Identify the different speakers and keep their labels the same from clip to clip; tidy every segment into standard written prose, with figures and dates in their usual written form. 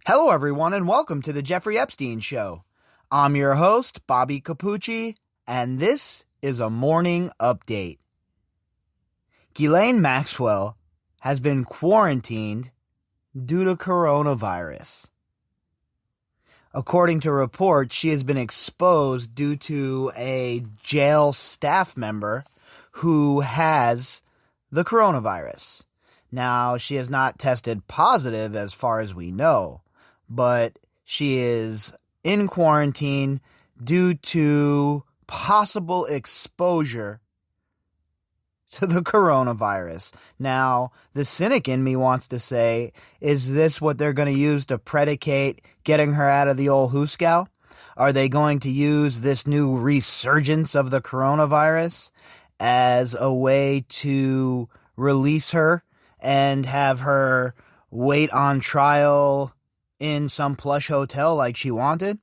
Speaker 1: Hello, everyone, and welcome to the Jeffrey Epstein Show. I'm your host, Bobbycapucci, and this is a morning update. Ghislaine Maxwell has been quarantined due to coronavirus. According to reports, she has been exposed due to a jail staff member who has the coronavirus. Now, she has not tested positive as far as we know, but she is in quarantine due to possible exposure to the coronavirus. Now, the cynic in me wants to say, is this what they're going to use to predicate getting her out of the old hoosegow? Are they going to use this new resurgence of the coronavirus as a way to release her and have her wait on trial in some plush hotel like she wanted?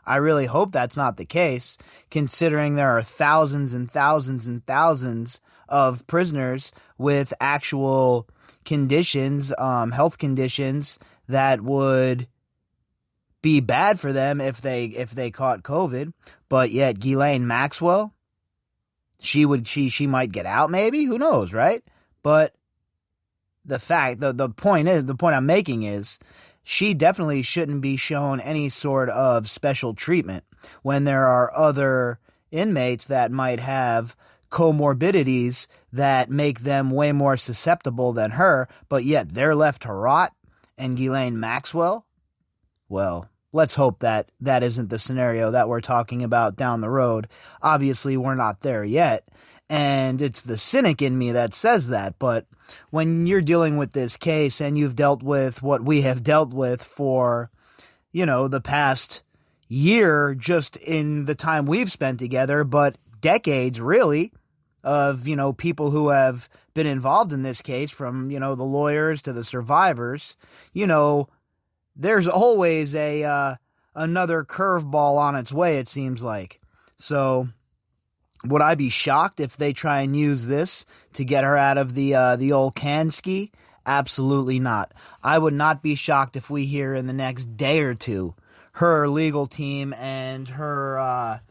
Speaker 1: I really hope that's not the case, considering there are thousands and thousands and thousands of prisoners with actual conditions, health conditions that would be bad for them if they caught COVID. But yet Ghislaine Maxwell, she might get out, maybe, who knows, right? But the point I'm making is, she definitely shouldn't be shown any sort of special treatment when there are other inmates that might have comorbidities that make them way more susceptible than her, but yet they're left to rot. And Ghislaine Maxwell, well, let's hope that that isn't the scenario that we're talking about down the road. Obviously, we're not there yet, and it's the cynic in me that says that, but when you're dealing with this case and you've dealt with what we have dealt with for, the past year, just in the time we've spent together, but decades really of, people who have been involved in this case, from, the lawyers to the survivors, there's always another curveball on its way, it seems like. So would I be shocked if they try and use this to get her out of the old Kanski? Absolutely not. I would not be shocked if we hear in the next day or two her legal team and her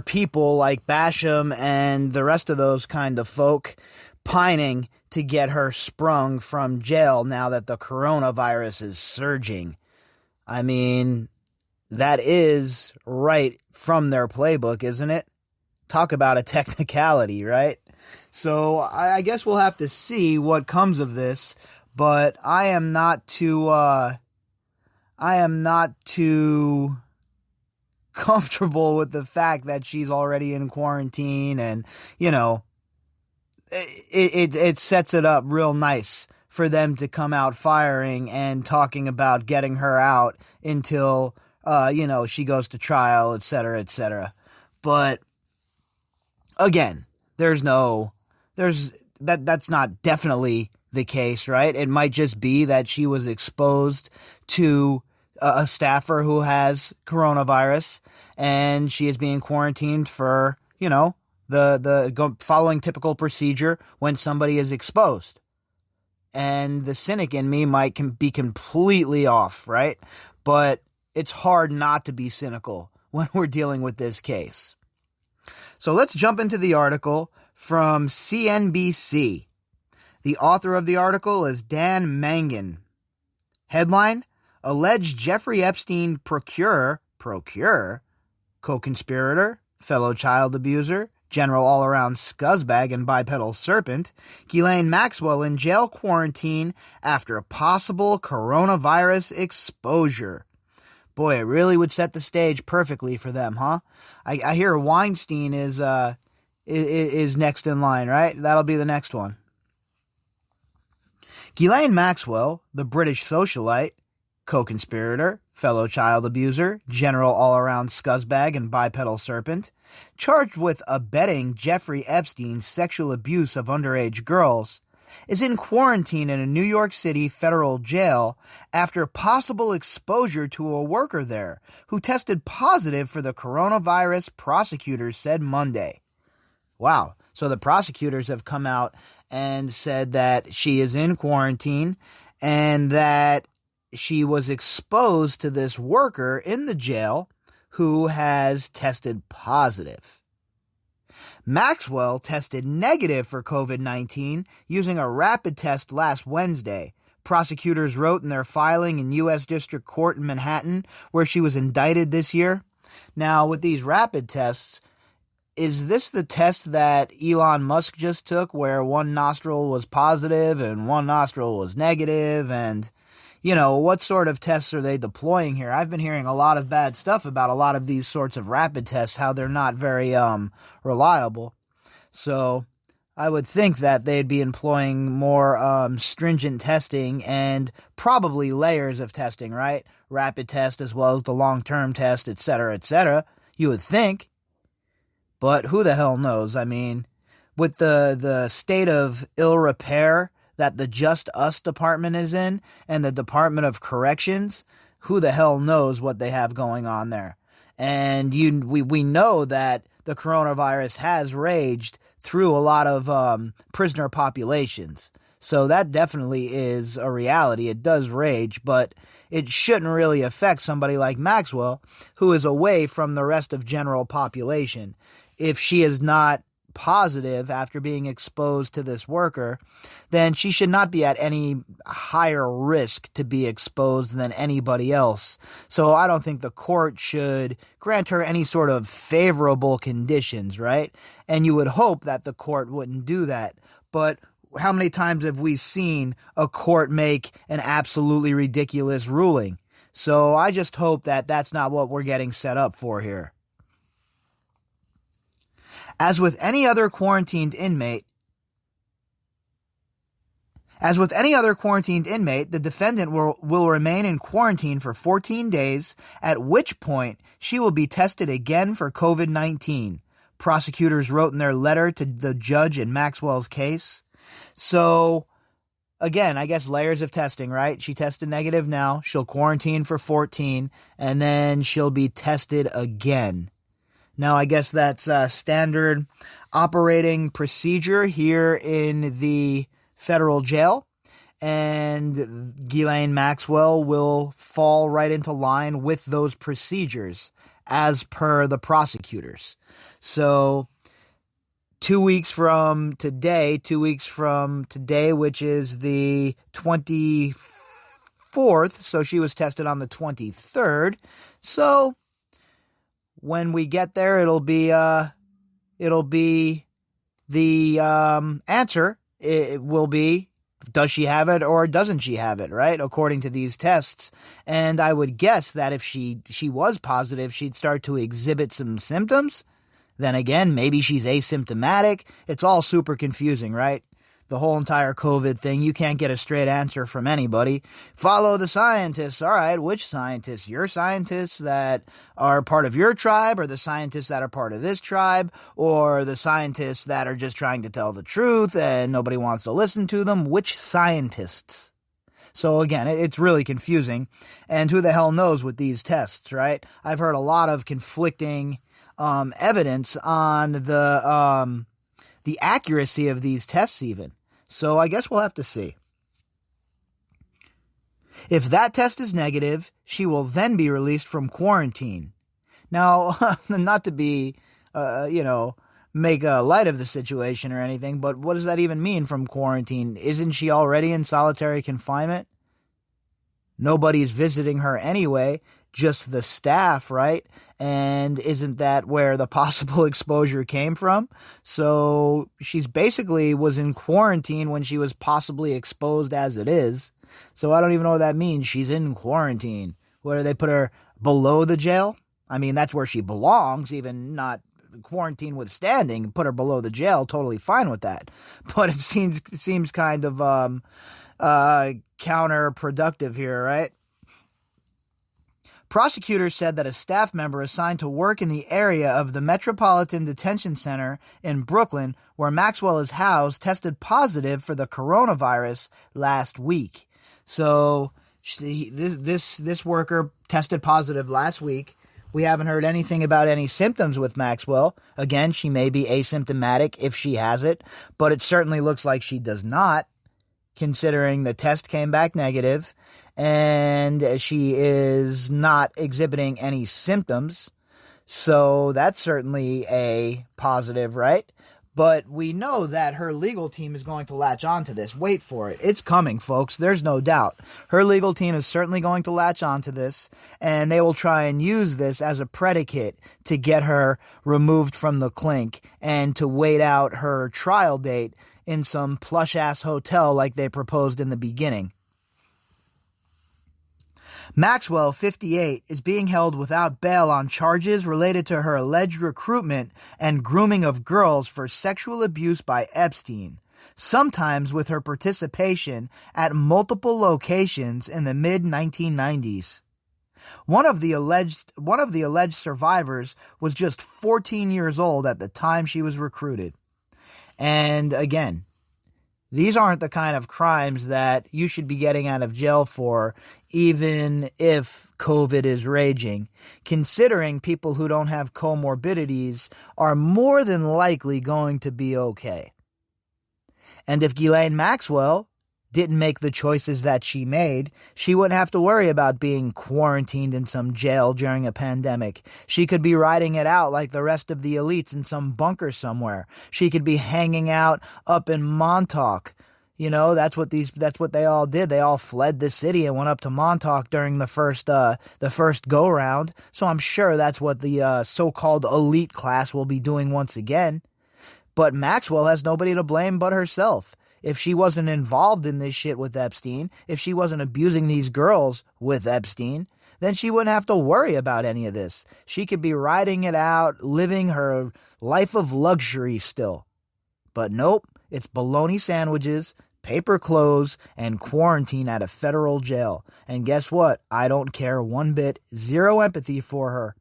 Speaker 1: people like Basham and the rest of those kind of folk pining to get her sprung from jail now that the coronavirus is surging. I mean, that is right from their playbook, isn't it? Talk about a technicality, right? So I guess we'll have to see what comes of this, but I am not too comfortable with the fact that she's already in quarantine, and it sets it up real nice for them to come out firing and talking about getting her out until she goes to trial, etc., etc. But again, that's not definitely the case, right? It might just be that she was exposed to a staffer who has coronavirus, and she is being quarantined for, the following typical procedure when somebody is exposed. And the cynic in me might be completely off, right? But it's hard not to be cynical when we're dealing with this case. So let's jump into the article from CNBC. The author of the article is Dan Mangan. Headline: Alleged Jeffrey Epstein procurer, co-conspirator, fellow child abuser, general all-around scuzzbag and bipedal serpent, Ghislaine Maxwell in jail quarantine after possible coronavirus exposure. Boy, it really would set the stage perfectly for them, huh? I hear Weinstein is next in line, right? That'll be the next one. Ghislaine Maxwell, the British socialite, co-conspirator, fellow child abuser, general all-around scuzzbag and bipedal serpent, charged with abetting Jeffrey Epstein's sexual abuse of underage girls, is in quarantine in a New York City federal jail after possible exposure to a worker there who tested positive for the coronavirus, prosecutors said Monday. Wow. So the prosecutors have come out and said that she is in quarantine and that she was exposed to this worker in the jail who has tested positive. Maxwell tested negative for COVID-19 using a rapid test last Wednesday. Prosecutors wrote in their filing in U.S. District Court in Manhattan, where she was indicted this year. Now, with these rapid tests, is this the test that Elon Musk just took, where one nostril was positive and one nostril was negative? And, what sort of tests are they deploying here? I've been hearing a lot of bad stuff about a lot of these sorts of rapid tests, how they're not very reliable. So I would think that they'd be employing more stringent testing and probably layers of testing, right? Rapid test as well as the long-term test, etc., etc. You would think. But who the hell knows? I mean, with the state of ill repair that the Just Us department is in and the Department of Corrections, who the hell knows what they have going on there? And we know that the coronavirus has raged through a lot of prisoner populations. So that definitely is a reality. It does rage, but it shouldn't really affect somebody like Maxwell, who is away from the rest of general population. If she is not positive after being exposed to this worker, then she should not be at any higher risk to be exposed than anybody else. So I don't think the court should grant her any sort of favorable conditions, right? And you would hope that the court wouldn't do that. But how many times have we seen a court make an absolutely ridiculous ruling? So I just hope that that's not what we're getting set up for here. As with any other quarantined inmate, the defendant will remain in quarantine for 14 days, at which point she will be tested again for COVID-19. Prosecutors wrote in their letter to the judge in Maxwell's case. So, again, I guess layers of testing, right? She tested negative now. She'll quarantine for 14, and then she'll be tested again. Now, I guess that's a standard operating procedure here in the federal jail, and Ghislaine Maxwell will fall right into line with those procedures as per the prosecutors. So 2 weeks from today, which is the 24th, so she was tested on the 23rd. So when we get there, it'll be the answer. It will be, does she have it or doesn't she have it, right? According to these tests. And I would guess that if she was positive, she'd start to exhibit some symptoms. Then again, maybe she's asymptomatic. It's all super confusing, right? The whole entire COVID thing, you can't get a straight answer from anybody. Follow the scientists. All right, which scientists? Your scientists that are part of your tribe, or the scientists that are part of this tribe, or the scientists that are just trying to tell the truth and nobody wants to listen to them? Which scientists? So again, it's really confusing. And who the hell knows with these tests, right? I've heard a lot of conflicting evidence on the accuracy of these tests even. So I guess we'll have to see. If that test is negative, she will then be released from quarantine. Now, not to be, make a light of the situation or anything, but what does that even mean, from quarantine? Isn't she already in solitary confinement? Nobody's visiting her anyway, just the staff, right? And isn't that where the possible exposure came from? So she's basically was in quarantine when she was possibly exposed as it is. So I don't even know what that means. She's in quarantine. Where do they put her, below the jail? I mean, that's where she belongs, even not quarantine withstanding. Put her below the jail, totally fine with that. But it seems kind of counterproductive here, right? Prosecutors said that a staff member assigned to work in the area of the Metropolitan Detention Center in Brooklyn, where Maxwell is housed, tested positive for the coronavirus last week. So this worker tested positive last week. We haven't heard anything about any symptoms with Maxwell. Again, she may be asymptomatic if she has it, but it certainly looks like she does not, considering the test came back negative. and she is not exhibiting any symptoms. So that's certainly a positive, right? But we know that her legal team is going to latch on to this. Wait for it. It's coming, folks. There's no doubt. Her legal team is certainly going to latch on to this, and they will try and use this as a predicate to get her removed from the clink and to wait out her trial date in some plush-ass hotel like they proposed in the beginning. Maxwell, 58, is being held without bail on charges related to her alleged recruitment and grooming of girls for sexual abuse by Epstein, sometimes with her participation at multiple locations in the mid-1990s. One of the alleged survivors was just 14 years old at the time she was recruited. And again, these aren't the kind of crimes that you should be getting out of jail for, even if COVID is raging, considering people who don't have comorbidities are more than likely going to be okay. And if Ghislaine Maxwell didn't make the choices that she made, she wouldn't have to worry about being quarantined in some jail during a pandemic. She could be riding it out like the rest of the elites in some bunker somewhere. She could be hanging out up in Montauk. You know, that's what they all did. They all fled the city and went up to Montauk during the first go round. So I'm sure that's what the so-called elite class will be doing once again. But Maxwell has nobody to blame but herself. If she wasn't involved in this shit with Epstein, if she wasn't abusing these girls with Epstein, then she wouldn't have to worry about any of this. She could be riding it out, living her life of luxury still. But nope, it's bologna sandwiches, paper clothes, and quarantine at a federal jail. And guess what? I don't care one bit. Zero empathy for her.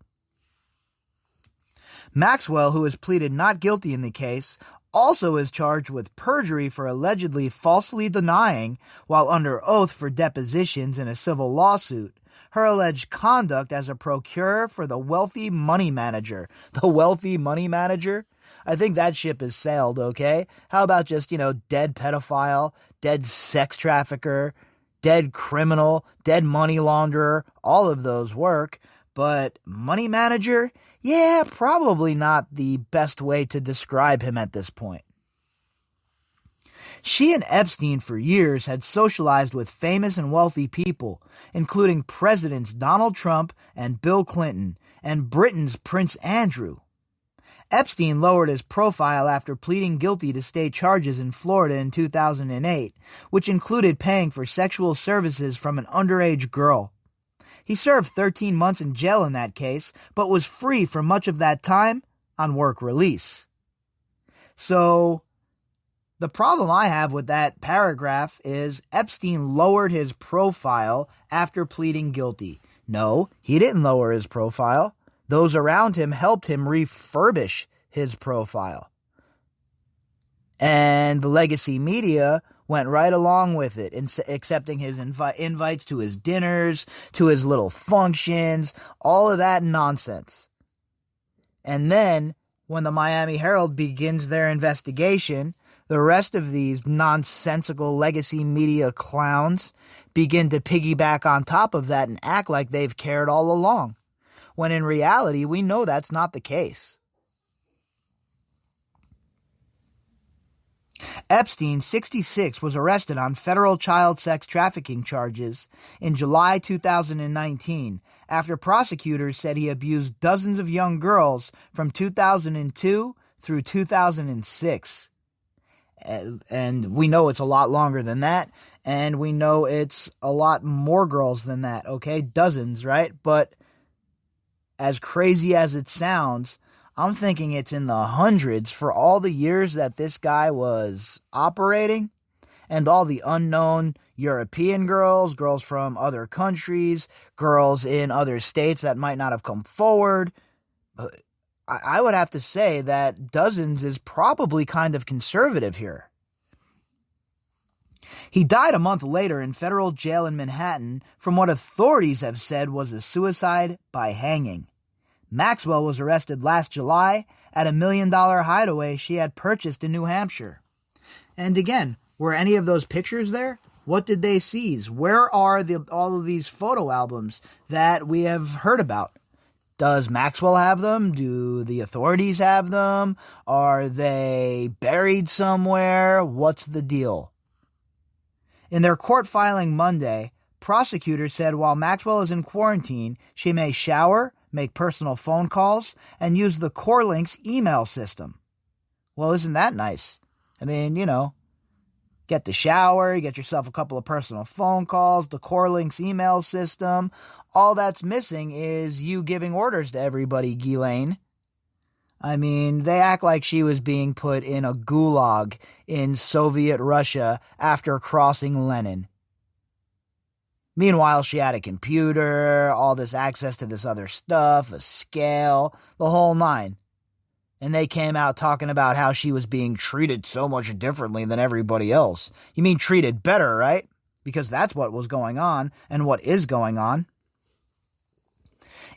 Speaker 1: Maxwell, who has pleaded not guilty in the case, also is charged with perjury for allegedly falsely denying, while under oath for depositions in a civil lawsuit, her alleged conduct as a procurer for the wealthy money manager. The wealthy money manager? I think that ship has sailed, okay? How about just, dead pedophile, dead sex trafficker, dead criminal, dead money launderer? All of those work. But money manager? Yeah, probably not the best way to describe him at this point. She and Epstein for years had socialized with famous and wealthy people, including Presidents Donald Trump and Bill Clinton, and Britain's Prince Andrew. Epstein lowered his profile after pleading guilty to state charges in Florida in 2008, which included paying for sexual services from an underage girl. He served 13 months in jail in that case, but was free for much of that time on work release. So, the problem I have with that paragraph is Epstein lowered his profile after pleading guilty. No, he didn't lower his profile. Those around him helped him refurbish his profile. And the legacy media went right along with it, accepting his invites to his dinners, to his little functions, all of that nonsense. And then, when the Miami Herald begins their investigation, the rest of these nonsensical legacy media clowns begin to piggyback on top of that and act like they've cared all along, when in reality, we know that's not the case. Epstein, 66, was arrested on federal child sex trafficking charges in July 2019 after prosecutors said he abused dozens of young girls from 2002 through 2006. And we know it's a lot longer than that, and we know it's a lot more girls than that, okay? Dozens, right? But as crazy as it sounds, I'm thinking it's in the hundreds for all the years that this guy was operating, and all the unknown European girls, girls from other countries, girls in other states that might not have come forward. I would have to say that dozens is probably kind of conservative here. He died a month later in federal jail in Manhattan from what authorities have said was a suicide by hanging. Maxwell was arrested last July at a $1 million hideaway she had purchased in New Hampshire. And again, were any of those pictures there? What did they seize? Where are all of these photo albums that we have heard about? Does Maxwell have them? Do the authorities have them? Are they buried somewhere? What's the deal? In their court filing Monday, prosecutors said while Maxwell is in quarantine, she may shower, make personal phone calls, and use the CoreLinks email system. Well, isn't that nice? I mean, get the shower, you get yourself a couple of personal phone calls, the CoreLinks email system. All that's missing is you giving orders to everybody, Ghislaine. I mean, they act like she was being put in a gulag in Soviet Russia after crossing Lenin. Meanwhile, she had a computer, all this access to this other stuff, a scale, the whole nine. And they came out talking about how she was being treated so much differently than everybody else. You mean treated better, right? Because that's what was going on and what is going on.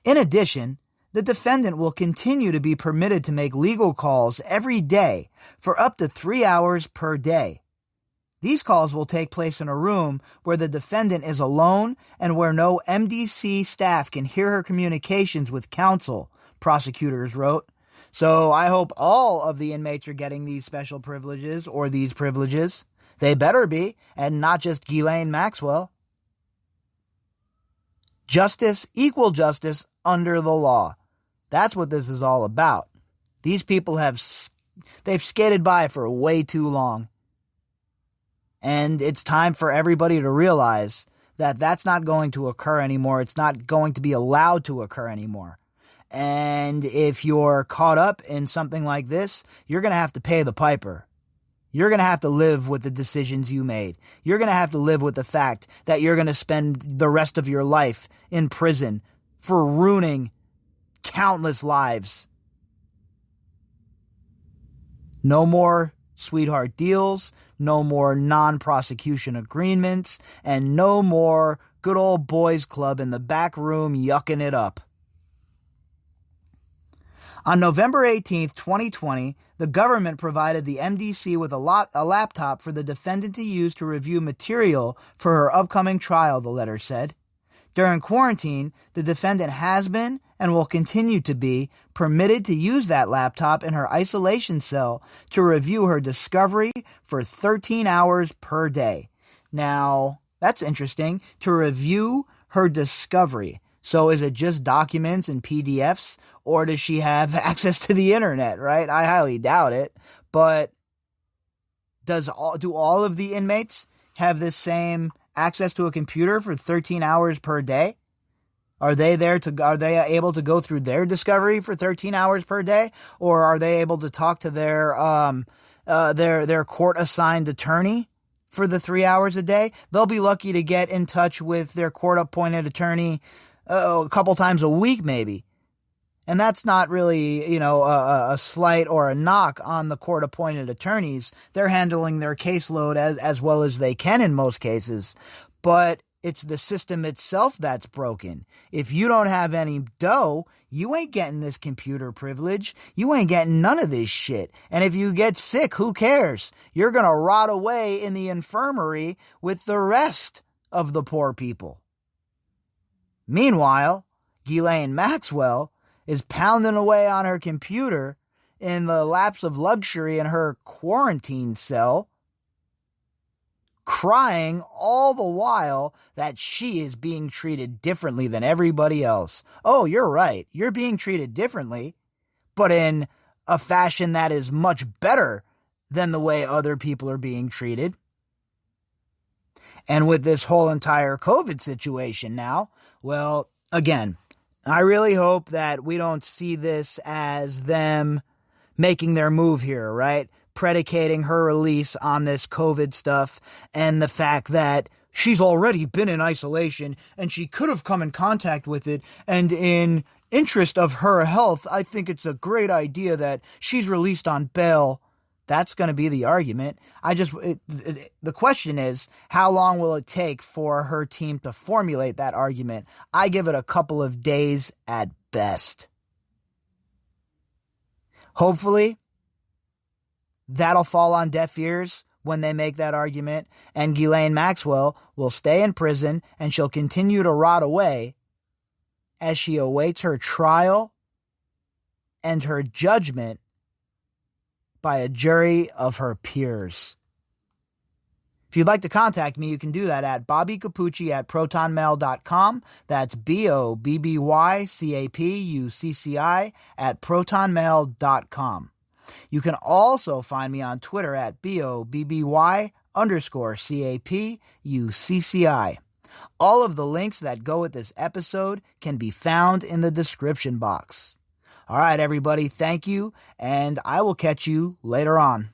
Speaker 1: In addition, the defendant will continue to be permitted to make legal calls every day for up to 3 hours per day. These calls will take place in a room where the defendant is alone and where no MDC staff can hear her communications with counsel, prosecutors wrote. So I hope all of the inmates are getting these special privileges or these privileges. They better be, and not just Ghislaine Maxwell. Justice, equal justice under the law. That's what this is all about. These people they've skated by for way too long. And it's time for everybody to realize that that's not going to occur anymore. It's not going to be allowed to occur anymore. And if you're caught up in something like this, you're going to have to pay the piper. You're going to have to live with the decisions you made. You're going to have to live with the fact that you're going to spend the rest of your life in prison for ruining countless lives. No more sweetheart deals, no more non-prosecution agreements, and no more good old boys club in the back room yucking it up. On November 18th, 2020, the government provided the MDC with a laptop for the defendant to use to review material for her upcoming trial, the letter said. During quarantine, the defendant has been and will continue to be permitted to use that laptop in her isolation cell to review her discovery for 13 hours per day. Now, that's interesting, to review her discovery. So is it just documents and PDFs, or does she have access to the internet, right? I highly doubt it. But do all of the inmates have this same access to a computer for 13 hours per day? Are they able to go through their discovery for 13 hours per day? Or are they able to talk to their court-assigned attorney for the 3 hours a day? They'll be lucky to get in touch with their court-appointed attorney a couple times a week, maybe. And that's not really, a slight or a knock on the court-appointed attorneys. They're handling their caseload as well as they can in most cases. But it's the system itself that's broken. If you don't have any dough, you ain't getting this computer privilege. You ain't getting none of this shit. And if you get sick, who cares? You're going to rot away in the infirmary with the rest of the poor people. Meanwhile, Ghislaine Maxwell is pounding away on her computer in the laps of luxury in her quarantine cell, crying all the while that she is being treated differently than everybody else. Oh, you're right. You're being treated differently, but in a fashion that is much better than the way other people are being treated. And with this whole entire COVID situation now, well, again, I really hope that we don't see this as them making their move here, right? Predicating her release on this COVID stuff and the fact that she's already been in isolation and she could have come in contact with it. And in interest of her health, I think it's a great idea that she's released on bail. That's going to be the argument. The question is, how long will it take for her team to formulate that argument? I give it a couple of days at best. Hopefully, that'll fall on deaf ears when they make that argument, and Ghislaine Maxwell will stay in prison and she'll continue to rot away as she awaits her trial and her judgment by a jury of her peers. If you'd like to contact me, you can do that at bobbycapucci@protonmail.com. That's BOBBYCAPUCCI @protonmail.com. You can also find me on Twitter at BOBBY_CAPUCCI. All of the links that go with this episode can be found in the description box. All right, everybody, thank you, and I will catch you later on.